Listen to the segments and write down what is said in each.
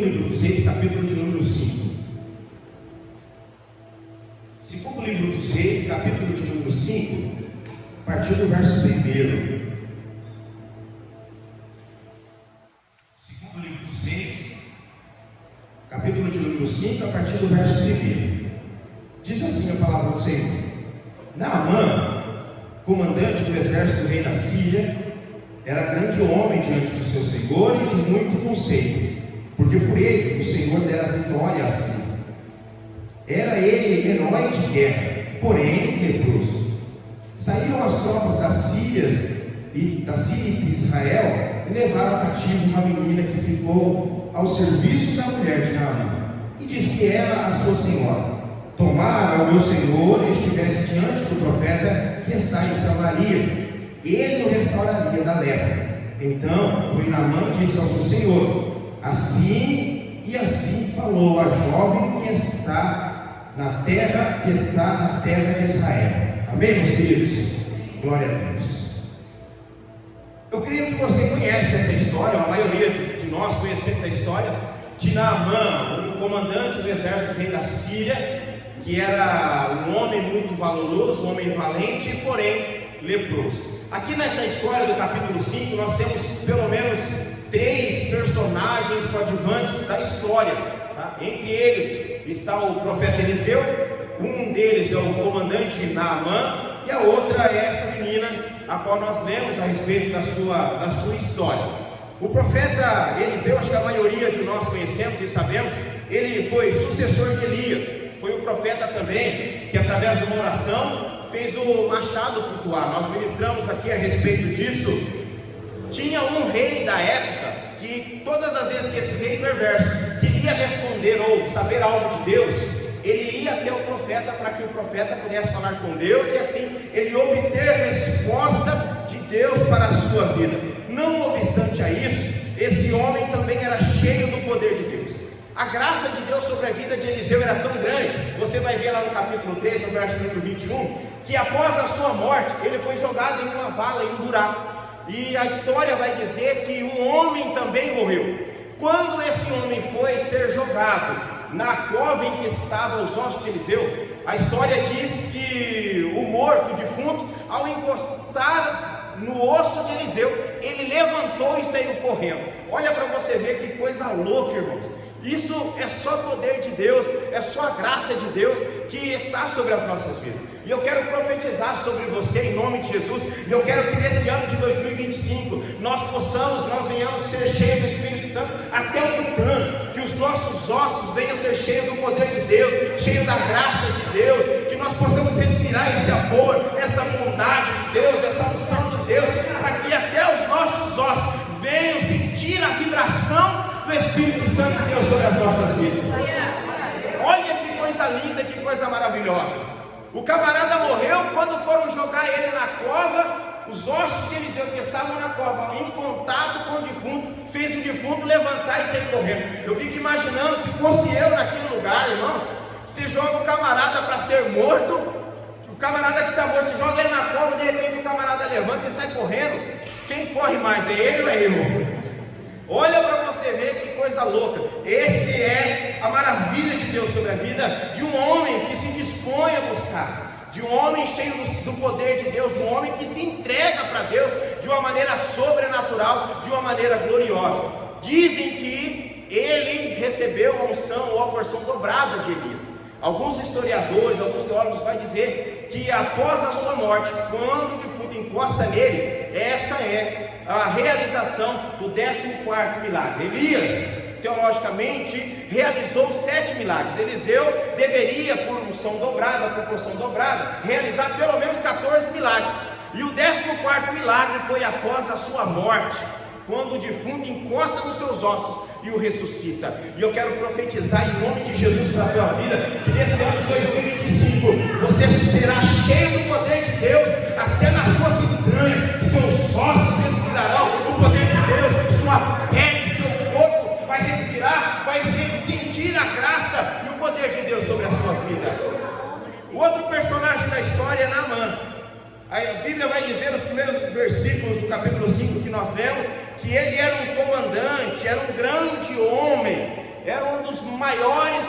livro dos Reis, capítulo de número 5. Segundo livro dos Reis, capítulo de número 5, a partir do verso 1. Segundo livro dos Reis, capítulo de número 5, a partir do verso 1. Diz assim a palavra do Senhor: Naamã, comandante do exército do rei da Síria, era grande homem diante do seu Senhor e de muito conceito, porque por ele o Senhor dera vitória à Síria. Era ele herói de guerra, porém leproso. Saíram as tropas da Síria e de Israel e levaram cativo uma menina que ficou ao serviço da mulher de Naamã. E disse ela à sua senhora: Tomara o meu senhor e estivesse diante do profeta que está em Samaria, ele o restauraria da lepra. Então foi Naamã e disse ao seu senhor: Assim e assim falou a jovem que está na terra de Israel. Amém, meus queridos? Glória a Deus. Eu creio que você conhece essa história, a maioria de nós conhecemos a história de Naamã, um comandante do exército do rei da Síria, que era um homem muito valoroso, um homem valente, porém leproso. Aqui nessa história do capítulo 5, nós temos pelo menos 3 personagens coadjuvantes da história, tá? Entre eles está o profeta Eliseu, um deles é o comandante Naamã, e a outra é essa menina, a qual nós lemos a respeito da sua história. O profeta Eliseu, acho que a maioria de nós conhecemos e sabemos, ele foi sucessor de Elias, foi o profeta também, que através de uma oração fez o machado flutuar. Nós ministramos aqui a respeito disso. Tinha um rei da época, que todas as vezes que esse rei perverso queria responder ou saber algo de Deus, ele ia até o profeta para que o profeta pudesse falar com Deus e assim ele obter resposta de Deus para a sua vida. Não obstante a isso, esse homem também era cheio do poder de Deus. A graça de Deus sobre a vida de Eliseu era tão grande, você vai ver lá no capítulo 3, no verso número 21, que após a sua morte, ele foi jogado em uma vala, em um buraco. E a história vai dizer que um homem também morreu. Quando esse homem foi ser jogado na cova em que estavam os ossos de Eliseu, a história diz que o morto, o defunto, ao encostar no osso de Eliseu, ele levantou e saiu correndo. Olha para você ver que coisa louca, irmãos. Isso é só poder de Deus, é só a graça de Deus que está sobre as nossas vidas. E eu quero profetizar sobre você em nome de Jesus. E eu quero que nesse ano de 2025 nós venhamos ser cheios do Espírito Santo até o tutano, que os nossos ossos venham ser cheios do poder de Deus, cheios da graça de Deus, que nós possamos respirar esse amor, essa bondade de Deus, essa unção de Deus, para que até os nossos ossos venham sentir a vibração do Espírito Santo de Deus sobre as nossas vidas. Olha que coisa linda, que coisa maravilhosa. O camarada morreu. Quando foram jogar ele na cova, os ossos de Eliseu que estavam na cova, em contato com o defunto, fez o defunto levantar e sair correndo. Eu fico imaginando, se fosse eu naquele lugar, irmãos, se joga o camarada para ser morto, o camarada que está morto, se joga ele na cova, de repente o camarada levanta e sai correndo. Quem corre mais, é ele ou é eu? Olha para você ver que coisa louca. Esse é a maravilha de Deus sobre a vida de um homem que se dispõe a buscar, de um homem cheio do poder de Deus, de um homem que se entrega para Deus de uma maneira sobrenatural, de uma maneira gloriosa. Dizem que ele recebeu a unção ou a porção dobrada de Elias. Alguns historiadores, alguns teólogos vão dizer que após a sua morte, quando o defunto encosta nele, essa é a realização do 14º milagre. Elias, teologicamente, realizou 7 milagres. Eliseu deveria, por unção dobrada, por porção dobrada, realizar pelo menos 14 milagres. E o 14º milagre foi após a sua morte, quando o defunto encosta nos seus ossos e o ressuscita. E eu quero profetizar em nome de Jesus para a tua vida, que nesse ano de 2025 você será cheio do poder de Deus, até nas suas entranhas, seus ossos respirarão o poder de Deus, sua pele, seu corpo vai respirar, vai sentir a graça e o poder de Deus sobre a sua vida. O outro personagem da história é Naamã. A Bíblia vai dizer nos primeiros versículos do capítulo 5 que nós lemos, que ele era um comandante, era um grande homem, era um dos maiores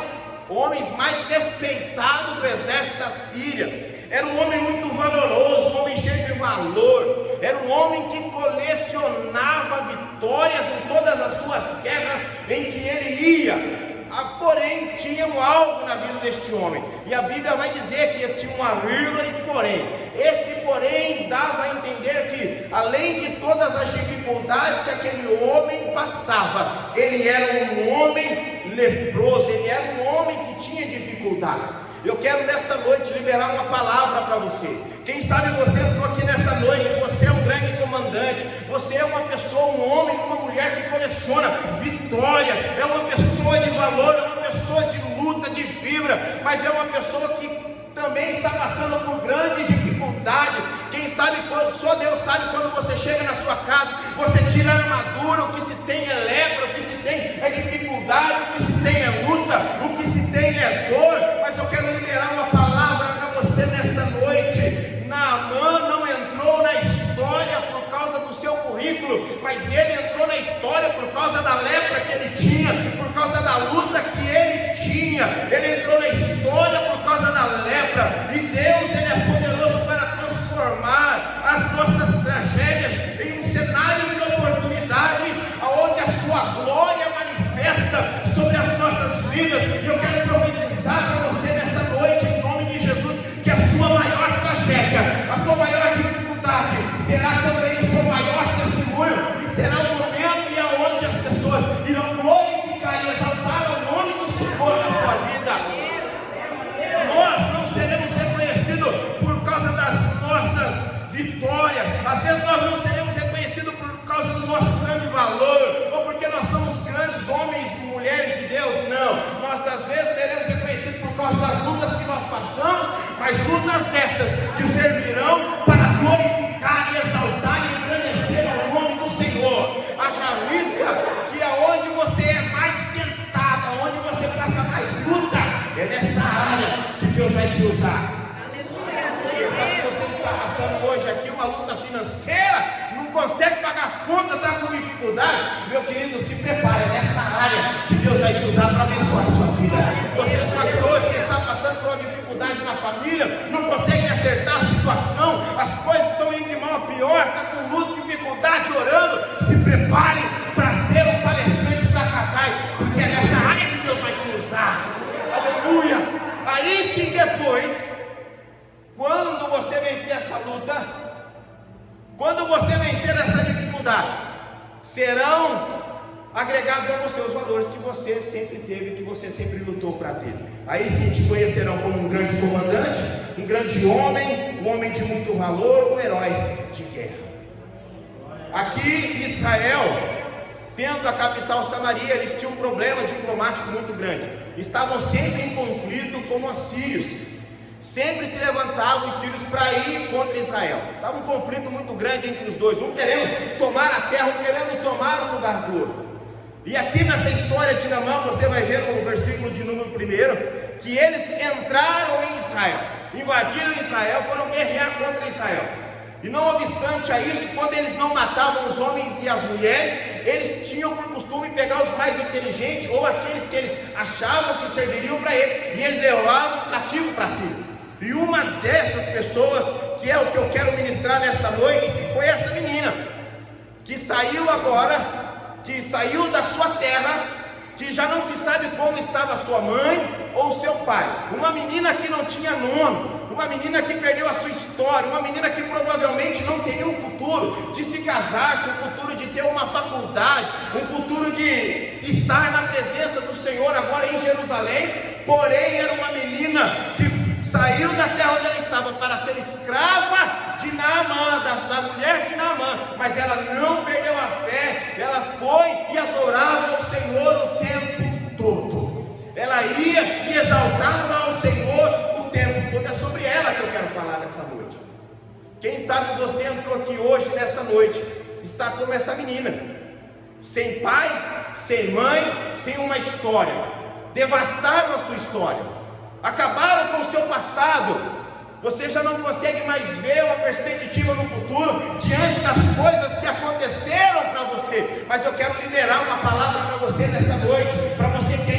homens, mais respeitados do exército da Síria. Era um homem muito valoroso, um homem cheio de valor. Era um homem que colecionava vitórias em todas as suas guerras em que ele ia. Porém, tinha algo na vida deste homem, e a Bíblia vai dizer que tinha uma vírgula e porém. Esse porém dava a entender que, além de todas as dificuldades que aquele homem passava, ele era um homem leproso, ele era um homem que tinha dificuldades. Eu quero nesta noite liberar uma palavra para você. Quem sabe você entrou aqui nesta noite, você é um grande comandante, você é uma pessoa, um homem, uma mulher que coleciona vitórias, é uma pessoa de valor, é uma pessoa de luta, de fibra, mas é uma pessoa que também está passando por grandes dificuldades. Quem sabe, só Deus sabe, quando você chega na sua casa, você tira a armadura, o que se tem é lepra, o que se tem é dificuldade, o que se tem é luta, o que se tem é dor. Mas eu quero liberar uma palavra para você nesta noite. Naamã não entrou na história por causa do seu currículo, mas ele entrou na história por causa da lepra que ele tinha, por causa da luta que ele tinha. Ele entrou na história por causa da lepra, e Deus, ele é poderoso para transformar as nossas tragédias em um cenário de oportunidades, aonde a sua glória manifesta sobre as nossas vidas. E eu quero profetizar para você nesta noite, em nome de Jesus, que a sua maior tragédia, a sua maior dificuldade será também o seu maior testemunho, e será o momento e aonde as pessoas irão glorificar e exaltar o nome do Senhor na sua vida. Nós não seremos reconhecidos por causa das nossas vitórias, às vezes nós não seremos reconhecidos por causa do nosso grande valor, ou porque nós somos grandes homens e mulheres de Deus. Não, nós às vezes seremos reconhecidos por causa das lutas que nós passamos, mas lutas essas que servirão para glorificar e exaltar e engrandecer o nome do Senhor. Haja vista que aonde você é mais tentado, aonde você passa mais luta, é nessa área que Deus vai te usar. Quem sabe que você está passando hoje aqui uma luta financeira, não consegue pagar as contas, está com dificuldade. Meu querido, se prepare, é nessa área que Deus vai te usar para abençoar a sua vida. Você entrou aqui hoje, quem está passando por uma dificuldade na família, não consegue acertar a situação, as coisas estão indo de mal a pior, está com luta, dificuldade, orando. Se prepare para ser um palestrante para casais, porque é nessa área que Deus vai te usar. Aleluia! Aí sim, depois, quando você vencer essa luta, quando você vencer essa dificuldade, serão agregados a você os valores que você sempre teve, que você sempre lutou para ter. Aí sim te conhecerão como um grande comandante, um grande homem, um homem de muito valor, um herói de guerra. Aqui Israel, tendo a capital Samaria, eles tinham um problema diplomático muito grande. Estavam sempre em conflito com os sírios. Sempre se levantavam os sírios para ir contra Israel. Estava um conflito muito grande entre os dois, um querendo tomar a terra, um querendo tomar o lugar do outro. E aqui nessa história de Naamã, você vai ver no versículo de número 1, que eles entraram em Israel, invadiram Israel, foram guerrear contra Israel. E não obstante a isso, quando eles não matavam os homens e as mulheres, eles tinham por costume pegar os mais inteligentes, ou aqueles que eles achavam que serviriam para eles, e eles levavam cativo para si. E uma dessas pessoas, que é o que eu quero ministrar nesta noite, foi essa menina, que saiu agora, que saiu da sua terra, que já não se sabe como estava sua mãe ou seu pai. Uma menina que não tinha nome, uma menina que perdeu a sua história, uma menina que provavelmente não teria um futuro de se casar, um futuro de ter uma faculdade, um futuro de estar na presença do Senhor agora em Jerusalém. Porém era uma menina que saiu da terra onde ela estava para ser escrava de Naamã, da mulher de Naamã, mas ela não perdeu a fé, ela foi e adorava ao Senhor o tempo todo. Ela ia e exaltava ao Senhor o tempo todo. É sobre ela que eu quero falar nesta noite. Quem sabe você entrou aqui hoje, nesta noite, está como essa menina, sem pai, sem mãe, sem uma história, devastaram a sua história, acabaram com o seu passado. Você já não consegue mais ver uma perspectiva no futuro diante das coisas que aconteceram para você. Mas eu quero liberar uma palavra para você nesta noite, para você que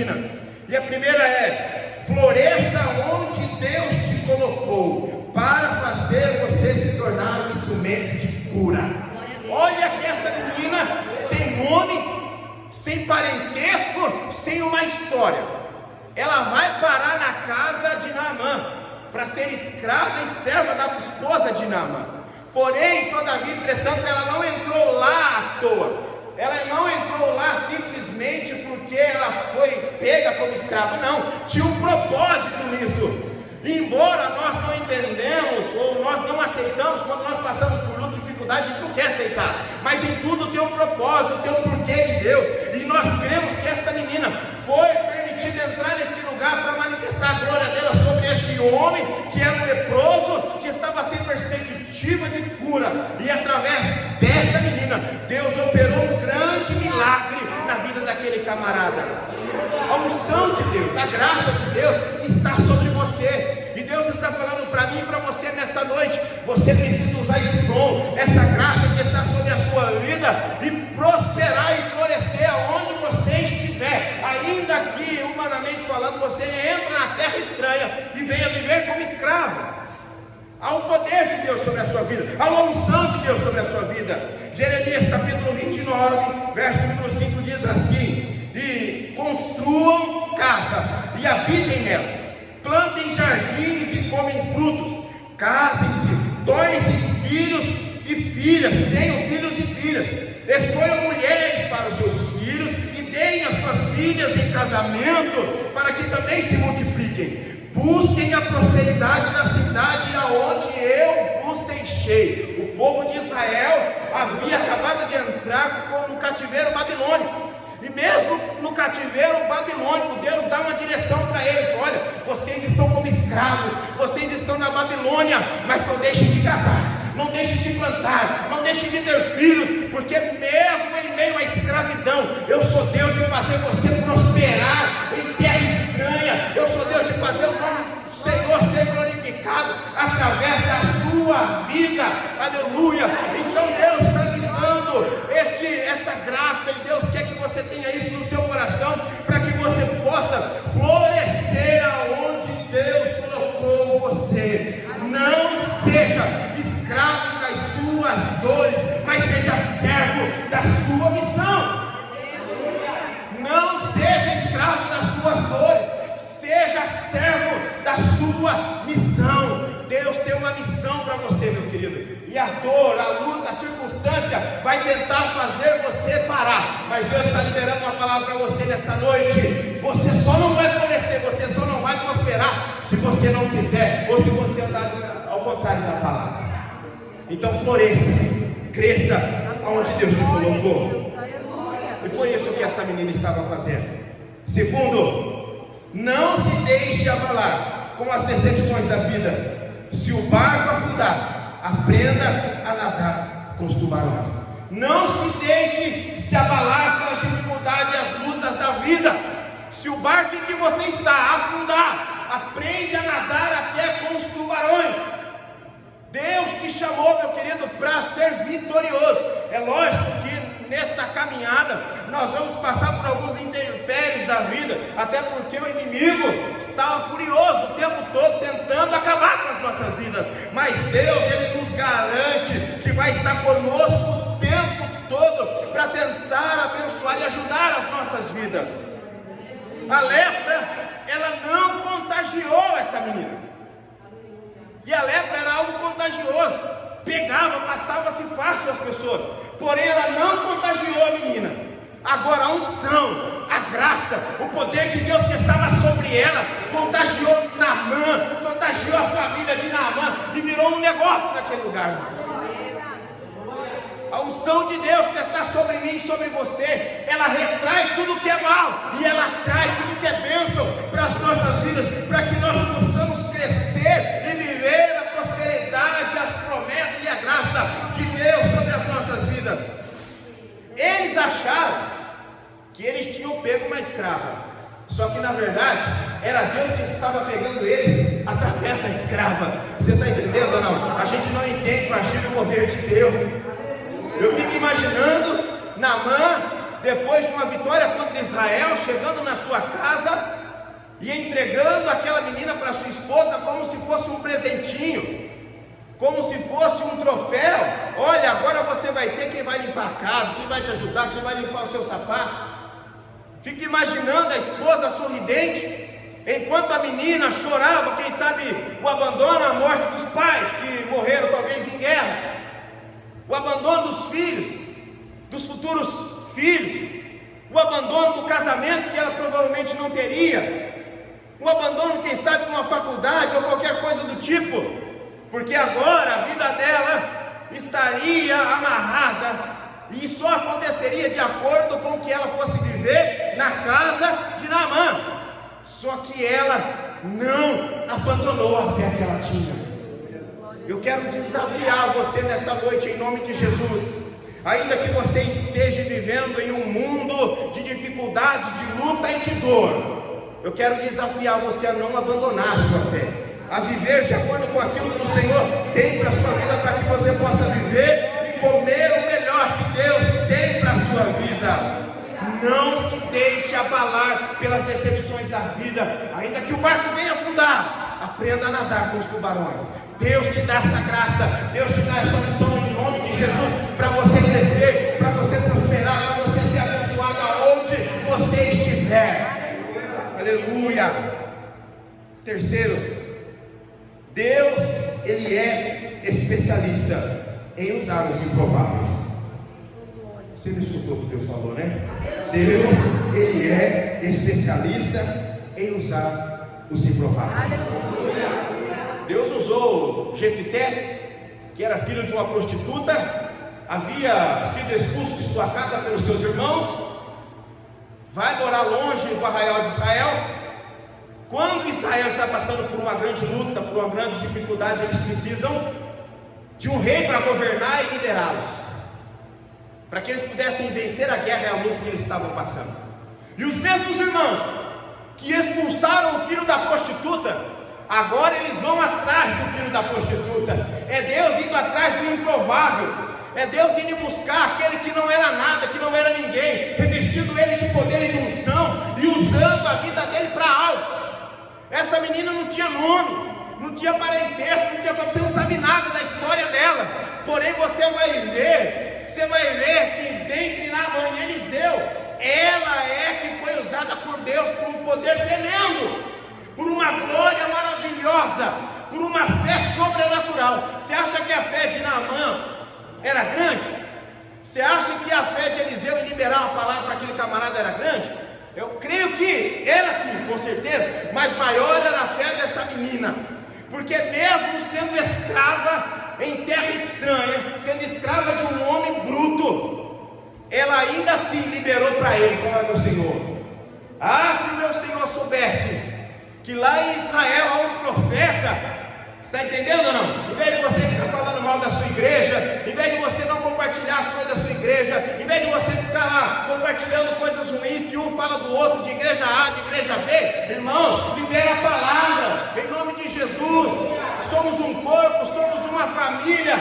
menina. E a primeira é: floresça onde Deus te colocou, para fazer você se tornar um instrumento de cura. Olha que essa menina, sem nome, sem parentesco, sem uma história, ela vai parar na casa de Naamã, para ser escrava e serva da esposa de Naamã. Porém, todavia, entretanto, ela não entrou lá à toa. Ela não entrou lá simplesmente porque ela foi pega como escrava. Não, tinha um propósito nisso. Embora nós não entendemos ou nós não aceitamos, quando nós passamos por luta e dificuldade, a gente não quer aceitar. Mas em tudo tem um propósito, tem um porquê de Deus. E nós cremos que esta menina foi permitida entrar neste lugar para manifestar a glória dela sobre este homem que era um leproso, que estava sem perspectiva de cura. E através desta menina, Deus operou um grande milagre na vida daquele camarada. A unção de Deus, a graça de Deus está sobre você. E Deus está falando para mim e para você nesta noite: você precisa usar esse dom, essa graça que está sobre a sua vida, e prosperar e florescer aonde você estiver. Ainda que, humanamente falando, você entra na terra estranha e venha viver como escravo. Há um poder de Deus sobre a sua vida, há uma unção de Deus sobre a sua vida. Jeremias capítulo 29, verso número 5 diz assim: e construam casas e habitem nelas, plantem jardins e comem frutos, casem-se, tornem-se filhos e filhas, tenham filhos e filhas, escolham mulheres para os seus filhos e deem as suas filhas em casamento, para que também se multipliquem. Busquem a prosperidade da cidade aonde eu vos deixei. O povo de Israel havia acabado de entrar no cativeiro babilônico. E mesmo no cativeiro babilônico, Deus dá uma direção para eles: olha, vocês estão como escravos, vocês estão na Babilônia, mas não deixem de casar, não deixem de plantar, não deixem de ter filhos, porque mesmo em meio à escravidão, eu sou Deus de fazer você prosperar em terra estranha. Eu sou Deus de fazer o nome do Senhor ser glorificado através da sua vida. Aleluia. Então Deus está me dando essa graça, e Deus quer que você tenha isso no seu coração, para que você possa florescer aonde Deus colocou você. Não seja escravo das suas dores, mas seja servo da sua missão. Não seja escravo das suas dores, seja servo da sua missão. Deus tem uma missão para você, meu querido. E a dor, a luta, a circunstância vai tentar fazer você parar. Mas Deus está liberando uma palavra para você nesta noite: você só não vai florescer, você só não vai prosperar se você não quiser, ou se você andar ao contrário da palavra. Então floresça, cresça aonde Deus te colocou. E foi isso que essa menina estava fazendo. Segundo, não se deixe abalar com as decepções da vida. Se o barco afundar, aprenda a nadar com os tubarões. Não se deixe se abalar pelas dificuldades e as lutas da vida. Se o barco em que você está afundar, aprende a nadar até com os tubarões. Deus te chamou, meu querido, para ser vitorioso. É lógico que nessa caminhada nós vamos passar por alguns intempéries da vida, até porque o inimigo estava furioso o tempo todo tentando acabar com as nossas vidas. Mas Deus, Ele nos garante que vai estar conosco o tempo todo para tentar abençoar e ajudar as nossas vidas. A lepra, ela não contagiou essa menina. E a lepra era algo contagioso, pegava, passava-se fácil às pessoas. Porém ela não contagiou a menina. Agora a unção, a graça, o poder de Deus que estava sobre ela contagiou Naamã, contagiou a família de Naamã, e virou um negócio naquele lugar. A unção de Deus que está sobre mim e sobre você, ela retrai tudo que é mal, e ela atrai tudo que é bênção para as nossas vidas, para que nós possamos crescer e viver a prosperidade, as promessas e a graça de Deus sobre as nossas vidas. Eles acharam que eles tinham pego uma escrava, só que na verdade era Deus que estava pegando eles através da escrava. Você está entendendo ou não? A gente não entende o agir do poder de Deus. Eu fico imaginando Naamã depois de uma vitória contra Israel, chegando na sua casa e entregando aquela menina para sua esposa como se fosse um presentinho, como se fosse um troféu. Olha, agora você vai ter quem vai limpar a casa, quem vai te ajudar, quem vai limpar o seu sapato. Fica imaginando a esposa sorridente, enquanto a menina chorava, quem sabe o abandono, a morte dos pais que morreram talvez em guerra, o abandono dos filhos, dos futuros filhos, o abandono do casamento que ela provavelmente não teria, o abandono, quem sabe, de uma faculdade ou qualquer coisa do tipo, porque agora a vida dela estaria amarrada e só aconteceria de acordo com que ela fosse viver na casa de Naamã. Só que ela não abandonou a fé que ela tinha. Eu quero desafiar você nesta noite em nome de Jesus. Ainda que você esteja vivendo em um mundo de dificuldade, de luta e de dor, eu quero desafiar você a não abandonar a sua fé, a viver de acordo com aquilo que o Senhor tem para a sua vida, para que você possa viver e comer o melhor que Deus tem para a sua vida. Não se deixe abalar pelas decepções da vida. Ainda que o barco venha afundar, aprenda a nadar com os tubarões. Deus te dá essa graça, Deus te dá essa unção em nome de Jesus, para você crescer, para você prosperar, para você ser abençoado aonde você estiver. Aleluia. Terceiro, Deus, Ele é especialista em usar os improváveis. Você me escutou o que Deus falou, né? Deus, Ele é especialista em usar os improváveis. Deus usou Jefité, que era filho de uma prostituta, havia sido expulso de sua casa pelos seus irmãos, vai morar longe do arraial de Israel. Quando Israel está passando por uma grande luta, por uma grande dificuldade, eles precisam de um rei para governar e liderá-los, para que eles pudessem vencer a guerra e a luta que eles estavam passando. E os mesmos irmãos que expulsaram o filho da prostituta, agora eles vão atrás do filho da prostituta. É Deus indo atrás do improvável, é Deus indo buscar aquele que não era nada, que não era ninguém, revestindo ele de poder e de unção e usando a vida dele para algo. Essa menina não tinha nome, não tinha parentesco, você não sabe nada da história dela, porém você vai ver que dentre Naamã e Eliseu, ela é que foi usada por Deus por um poder tremendo, por uma glória maravilhosa, por uma fé sobrenatural. Você acha que a fé de Naamã era grande? Você acha que a fé de Eliseu em liberar uma palavra para aquele camarada era grande? Eu creio que era sim, com certeza, mas maior era a fé dessa menina, porque mesmo sendo escrava em terra estranha, sendo escrava de um homem bruto, ela ainda assim liberou para ele, como meu Senhor. Ah, se meu Senhor soubesse que lá em Israel há um profeta, está entendendo ou não? Em vez de você ficar falando mal da sua igreja, em vez de você não compartilhar as coisas da sua igreja, em vez de você ficar lá compartilhando coisas ruins que um fala do outro, de igreja A, de igreja B, irmãos, libera a palavra, em nome de Jesus. Somos um corpo, somos uma família,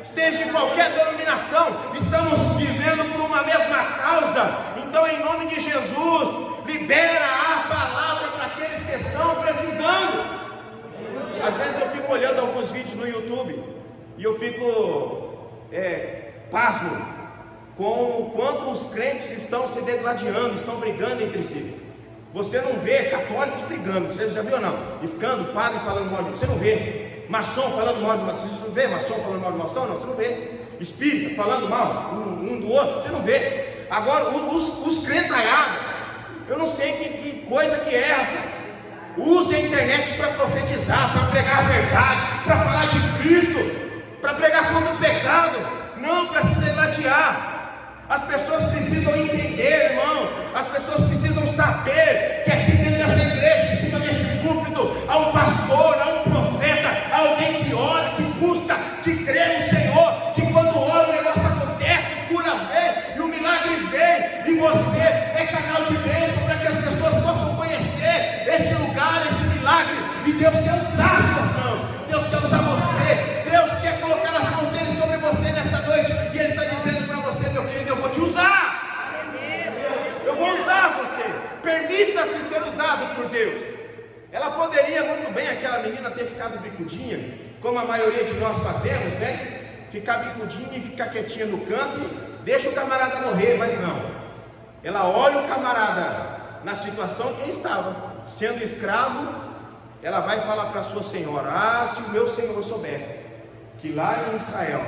seja em qualquer denominação, estamos vivendo por uma mesma causa. Então, em nome de Jesus, libera a palavra para aqueles que estão precisando. Às vezes eu fico olhando alguns vídeos no YouTube e eu fico pasmo com o quanto os crentes estão se degladiando, estão brigando entre si. Você não vê católicos brigando, você já viu ou não? Escândalo, padre falando mal de você não vê. Maçom falando mal de maçom, você não vê maçom falando mal de maçom? Não, você não vê. Espírita falando mal um do outro, você não vê. Agora os crentaiados, eu não sei que coisa que é, rapaz. Use a internet para profetizar, para pregar a verdade, para falar de Cristo, para pregar contra o pecado, não para se degladiar. As pessoas precisam entender, irmãos, as pessoas precisam saber que aqui dentro dessa igreja, em cima deste púlpito, há um pastor, há um profeta, há alguém que ora, que busca, que crê no Senhor, que quando ora o negócio acontece, cura vem, e o milagre vem, e você é canal de bênção para que as pessoas possam conhecer este lugar, este milagre. E Deus quer usar as suas mãos, Deus quer usar você, Deus quer colocar as mãos dele sobre você nesta noite, e Ele está dizendo para você, meu querido, eu vou te usar. permita-se ser usado por Deus. Ela poderia muito bem, aquela menina, ter ficado bicudinha, como a maioria de nós fazemos, né? Ficar bicudinha e ficar quietinha no canto, deixa o camarada morrer, mas não. Ela olha o camarada na situação que ele estava, sendo escravo. Ela vai falar para a sua senhora: ah, se o meu senhor soubesse que lá em Israel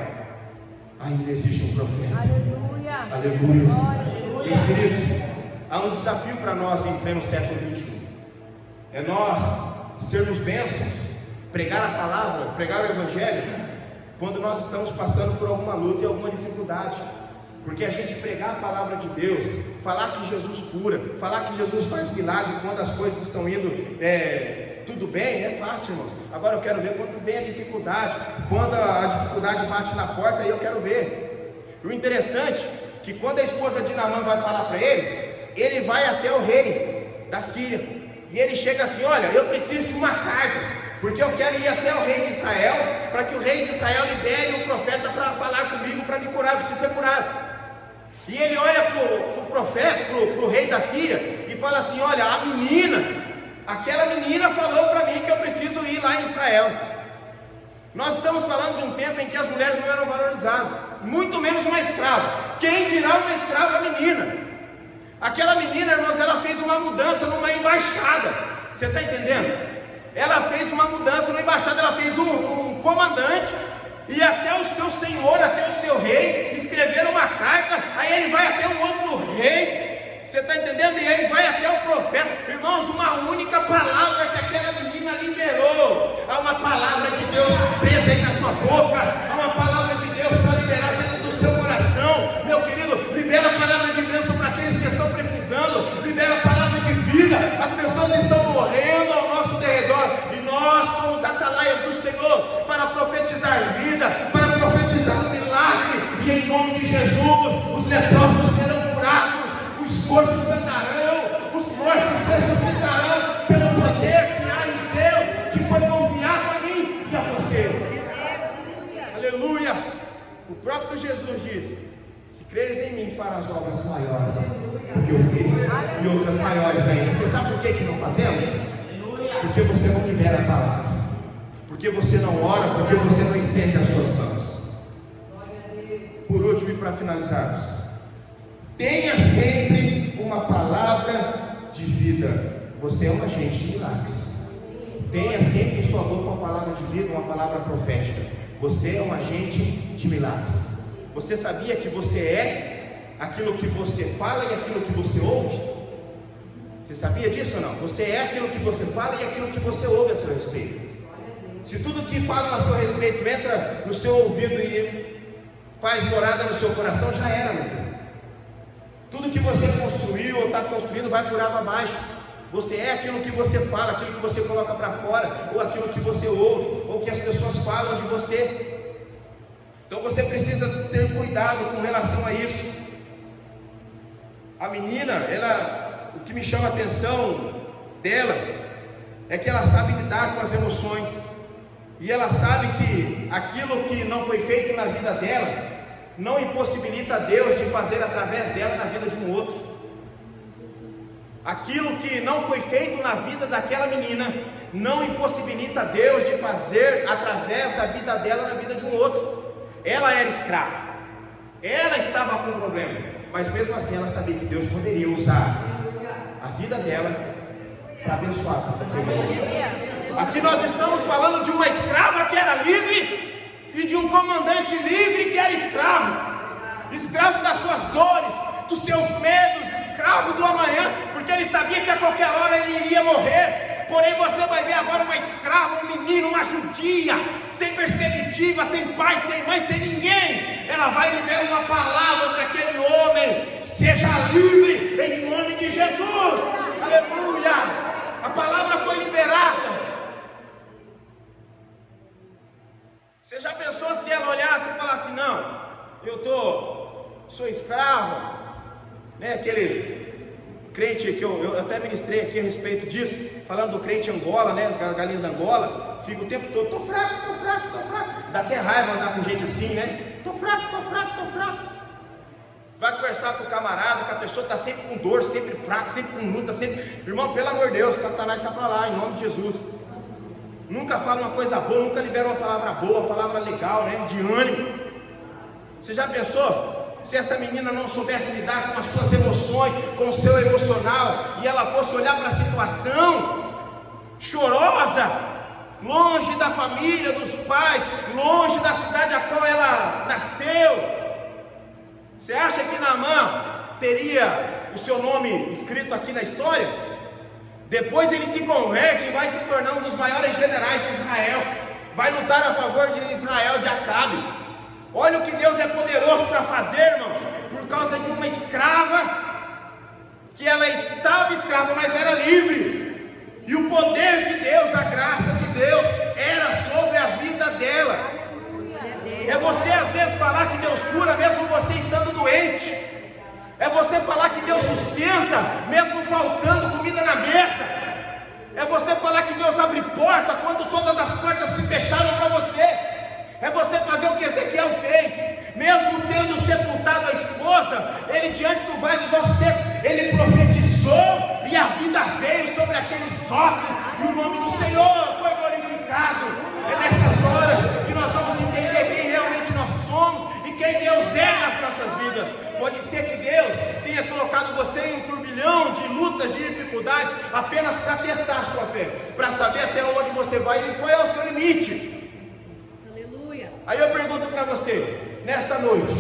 ainda existe um profeta. Aleluia. Aleluia. Meus queridos, há um desafio para nós em pleno século XXI. É nós sermos bênçãos, pregar a palavra, pregar o evangelho, quando nós estamos passando por alguma luta e alguma dificuldade. Porque a gente pregar a palavra de Deus, falar que Jesus cura, falar que Jesus faz milagre quando as coisas estão indo tudo bem, é fácil, irmãos. Agora eu quero ver quando vem a dificuldade, quando a dificuldade bate na porta, aí eu quero ver. O interessante é que quando a esposa de Naamã vai falar para ele vai até o rei da Síria, e ele chega assim: olha, eu preciso de uma carta, porque eu quero ir até o rei de Israel, para que o rei de Israel libere um profeta para falar comigo, para me curar, eu preciso ser curado. E ele olha para o profeta, para o rei da Síria, e fala assim: olha, aquela menina falou para mim que eu preciso ir lá em Israel. Nós estamos falando de um tempo em que as mulheres não eram valorizadas, muito menos uma escrava. Quem dirá uma escrava menina? Aquela menina, irmãos, ela fez uma mudança numa embaixada. Você está entendendo? Ela fez uma mudança numa embaixada, ela fez um comandante, e até o seu senhor, até o seu rei, escreveram uma carta. Aí ele vai até um outro rei, você está entendendo? E aí vai até o profeta. Irmãos, uma única palavra que aquela menina liberou. Há uma palavra de Deus presa aí na tua boca, há uma palavra de Deus para liberar dentro do seu coração. Meu querido, libera a palavra de bênção para aqueles que estão precisando, libera a palavra de vida. As pessoas estão morrendo ao nosso derredor, e nós somos atalaias do Senhor para profetizar vida, para profetizar milagre. E em nome de Jesus, os leprosos serão curados, os coxos andarão, os mortos ressuscitarão, pelo poder que há em Deus, que foi confiado a mim e a você. Aleluia. O próprio Jesus diz: se creres em mim, farás obras maiores do que eu fiz, e outras maiores ainda. Você sabe por que não fazemos? Porque você não libera a palavra, porque você não ora, porque você não estende as suas mãos. Por último, e para finalizarmos, tenha sempre uma palavra de vida. Você é um agente de milagres. Tenha sempre em sua boca uma palavra de vida, uma palavra profética. Você é um agente de milagres. Você sabia que você é aquilo que você fala e aquilo que você ouve? Você sabia disso ou não? Você é aquilo que você fala e aquilo que você ouve a seu respeito. Se tudo que fala a seu respeito entra no seu ouvido e faz morada no seu coração, já era, meu Deus. Tudo que você construiu ou está construindo vai por água abaixo. Você é aquilo que você fala, aquilo que você coloca para fora, ou aquilo que você ouve, ou que as pessoas falam de você. Então você precisa ter cuidado com relação a isso. A menina, o que me chama a atenção dela é que ela sabe lidar com as emoções, e ela sabe que aquilo que não foi feito na vida dela não impossibilita Deus de fazer através dela na vida de um outro. Aquilo que não foi feito na vida daquela menina não impossibilita Deus de fazer através da vida dela na vida de um outro. Ela era escrava, ela estava com um problema, mas mesmo assim ela sabia que Deus poderia usar a vida dela para abençoar a vida dele. Aqui nós estamos falando de uma escrava que era livre e de um comandante livre que era escravo. Escravo das suas dores, dos seus medos, escravo do amanhã, porque ele sabia que a qualquer hora ele iria morrer. Porém você vai ver agora uma escrava, um menino, uma judia, sem perspectiva, sem pai, sem mãe, sem ninguém. Ela vai liberar uma palavra para aquele homem: seja livre em nome de Jesus. Aleluia. A palavra foi liberada. Você já pensou se ela olhasse e falasse: não, sou escravo, né? Aquele crente que eu até ministrei aqui a respeito disso, falando do crente Angola, né? Galinha da Angola, fica o tempo todo: tô fraco. Dá até raiva andar com gente assim, né? Tô fraco. Você vai conversar com o camarada, que a pessoa está sempre com dor, sempre fraco, sempre com luta, sempre... Irmão, pelo amor de Deus, Satanás está para lá, em nome de Jesus. Nunca fala uma coisa boa, nunca libera uma palavra boa, uma palavra legal, né? De ânimo. Você já pensou? Se essa menina não soubesse lidar com as suas emoções, com o seu emocional, e ela fosse olhar para a situação, chorosa, longe da família, dos pais, longe da cidade a qual ela nasceu. Você acha que Naamã teria o seu nome escrito aqui na história? Depois ele se converte e vai se tornar um dos maiores generais de Israel, vai lutar a favor de Israel, de Acabe. Olha o que Deus é poderoso para fazer, irmãos, por causa de uma escrava, que ela estava escrava, mas era livre, e o poder de Deus, a graça de Deus, era sobre a vida dela. É você às vezes falar que Deus cura, mesmo você estando doente. É você falar que Deus sustenta, mesmo faltando comida na mesa. É você falar que Deus abre porta, quando todas as portas se fecharam para você. É você fazer o que Ezequiel fez, mesmo tendo sepultado a esposa, ele diante do vale dos ossos secos, ele profetizou, e a vida veio sobre aqueles ossos, e o nome do Senhor foi glorificado. É nessas horas que nós vamos entender quem realmente nós somos, e quem Deus é nas nossas vidas. Pode ser que Deus tenha colocado você em um turbilhão de lutas, de dificuldades, apenas para testar a sua fé, para saber até onde você vai e qual é o seu limite. Aí eu pergunto para você, nesta noite,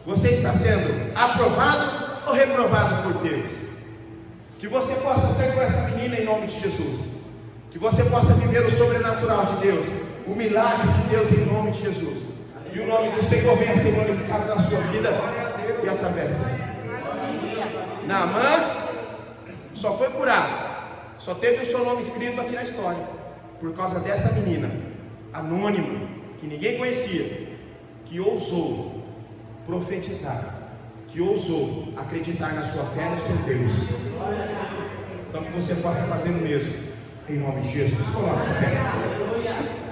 você está sendo aprovado ou reprovado por Deus? Que você possa ser com essa menina em nome de Jesus, que você possa viver o sobrenatural de Deus, o milagre de Deus em nome de Jesus, e o nome do Senhor venha ser glorificado na sua vida e através dela. Naamã só foi curado, só teve o seu nome escrito aqui na história, por causa dessa menina anônima, que ninguém conhecia, que ousou profetizar, que ousou acreditar na sua fé e no seu Deus. Então que você possa fazer o mesmo, em nome de Jesus. Coloque de pé.